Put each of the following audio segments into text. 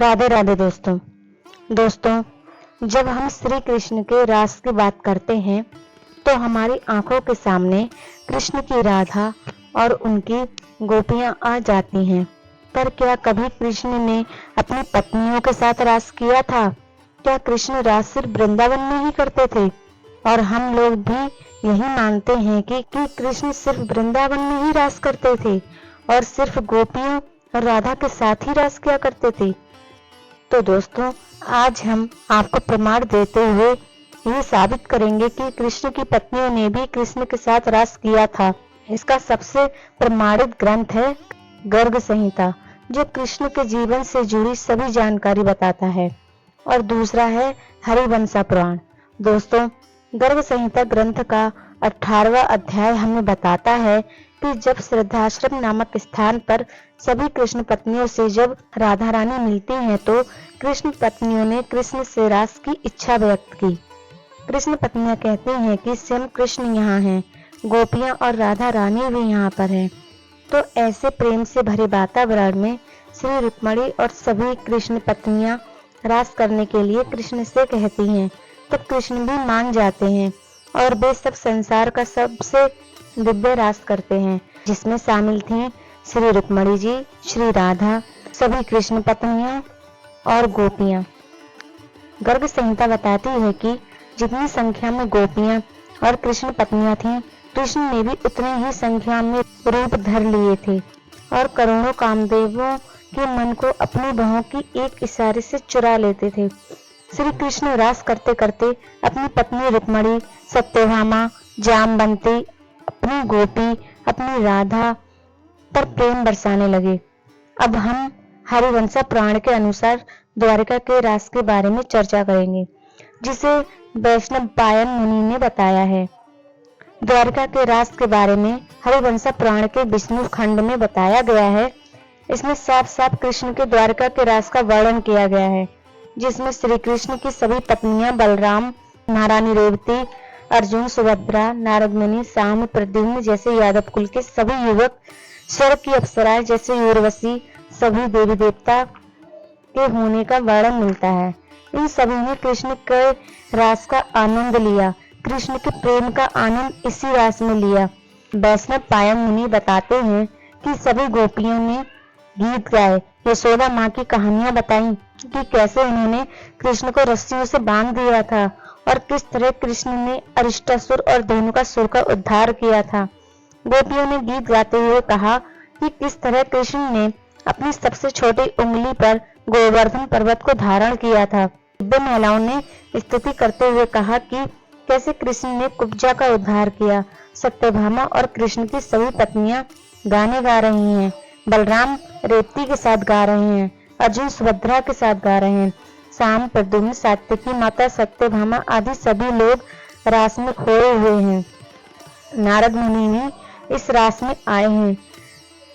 राधे राधे दोस्तों, जब हम श्री कृष्ण के रास की बात करते हैं तो हमारी आंखों के सामने कृष्ण की राधा और उनकी गोपियां आ जाती हैं। पर क्या कभी कृष्ण ने अपनी पत्नियों के साथ रास किया था? क्या कृष्ण रास सिर्फ वृंदावन में ही करते थे? और हम लोग भी यही मानते हैं कि कृष्ण सिर्फ वृंदावन में ही रास करते थे और सिर्फ गोपियों और राधा के साथ ही रास किया करते थे। तो दोस्तों, आज हम आपको प्रमाण देते हुए ये साबित करेंगे कि कृष्ण की पत्नियों ने भी कृष्ण के साथ रास किया था। इसका सबसे प्रमाणित ग्रंथ है गर्ग संहिता, जो कृष्ण के जीवन से जुड़ी सभी जानकारी बताता है, और दूसरा है हरिवंशा पुराण। दोस्तों, गर्ग संहिता ग्रंथ का 18वां अध्याय हमें बताता है कि जब श्रद्धाश्रम नामक स्थान पर सभी कृष्ण पत्नियों से जब राधा रानी मिलती हैं तो कृष्ण पत्नियों ने कृष्ण से रास की इच्छा व्यक्त की। कृष्ण पत्नियां कहती हैं कि स्वयं कृष्ण यहाँ हैं, गोपियां और राधा रानी भी यहाँ पर हैं। तो ऐसे प्रेम से भरे वातावरण में श्री रुक्मिणी और सभी कृष्ण पत्नियां रास करने के लिए कृष्ण से कहती हैं, तो कृष्ण भी मान जाते हैं और वे सब संसार का सबसे दिव्य रास करते हैं, जिसमें शामिल थी श्री रुक्मिणी जी, श्री राधा, सभी कृष्ण पत्नियां और गोपियां। गर्ग संहिता बताती है कि जितनी संख्या में गोपियां और कृष्ण पत्नियां थीं, कृष्ण ने भी उतने ही संख्या में रूप धर लिए थे और करोड़ों कामदेवों के मन को अपनी बाहों की एक इशारे से चुरा लेते थे। श्री कृष्ण रास करते करते अपनी पत्नी रुक्मिणी, सत्यभामा, जामवंती, अपनी गोपी, अपनी राधा पर प्रेम बरसाने लगे। अब हम हरिवंशा पुराण के अनुसार द्वारिका के रास के बारे में चर्चा करेंगे, जिसे वैष्णव पायन मुनि ने बताया है। द्वारिका के रास के बारे में हरिवंशा पुराण के विष्णु खंड में बताया गया है। इसमें साफ साफ कृष्ण के द्वारिका के रास का वर्णन किया गया है, जिसमें श्री कृष्ण की सभी पत्नियां बलराम, महारानी रेवती, अर्जुन, सुभद्रा, नारद मुनि, साम, प्रद्युम्न जैसे यादव कुल के सभी युवक, स्वर्ग की अप्सराएं जैसे उर्वशी, सभी देवी देवता के होने का वर्णन मिलता है। इन सभी ने कृष्ण के रास का आनंद लिया, कृष्ण के प्रेम का आनंद इसी रास में लिया। वैष्णव पायन मुनि बताते हैं कि सभी गोपियों ने गीत गाए, यशोदा माँ की कहानियां बताई कि कैसे उन्होंने कृष्ण को रस्सियों से बांध दिया था और किस तरह कृष्ण ने अरिष्टासुर और धेनुकासुर का उद्धार किया था। गोपियों ने गीत गाते हुए कहा कि किस तरह कृष्ण ने अपनी सबसे छोटी उंगली पर गोवर्धन पर्वत को धारण किया था। दिव्य महिलाओं ने स्तुति करते हुए कहा कि कैसे कृष्ण ने कुब्जा का उद्धार किया। सत्यभामा और कृष्ण की सभी पत्नियां गाने गा रही हैं, बलराम रेवती के साथ गा रहे हैं, अर्जुन सुभद्रा के साथ गा रहे हैं, साम, प्रद्युम्न, सात्यकी माता, सत्यभामा आदि सभी लोग रास में खोए हुए हैं। नारद मुनि भी इस रास में आए हैं।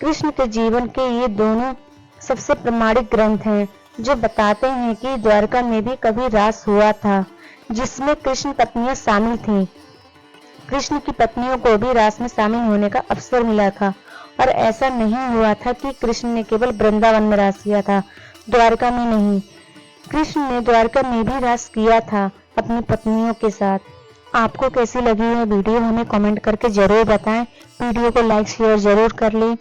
कृष्ण के जीवन के ये दोनों सबसे प्रमाणिक ग्रंथ हैं, जो बताते हैं कि द्वारका में भी कभी रास हुआ था, जिसमें कृष्ण पत्नियां शामिल थीं। कृष्ण की पत्नियों को भी रास में शामिल होने का अवसर मिला था, और ऐसा नहीं हुआ था कि कृष्ण ने केवल वृंदावन में रास किया था, द्वारका में नहीं। कृष्ण ने द्वारका में भी रास किया था अपनी पत्नियों के साथ। आपको कैसी लगी यह वीडियो हमें कमेंट करके जरूर बताएं। वीडियो को लाइक शेयर जरूर कर लें,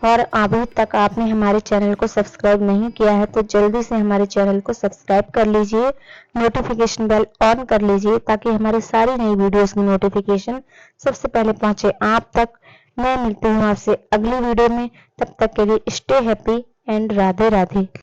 और अभी तक आपने हमारे चैनल को सब्सक्राइब नहीं किया है तो जल्दी से हमारे चैनल को सब्सक्राइब कर लीजिए, नोटिफिकेशन बेल ऑन कर लीजिए, ताकि हमारी सारी नई वीडियोस की नोटिफिकेशन सबसे पहले पहुंचे आप तक। मैं मिलती हूँ आपसे अगली वीडियो में, तब तक के लिए stay happy and Radhe Radhe.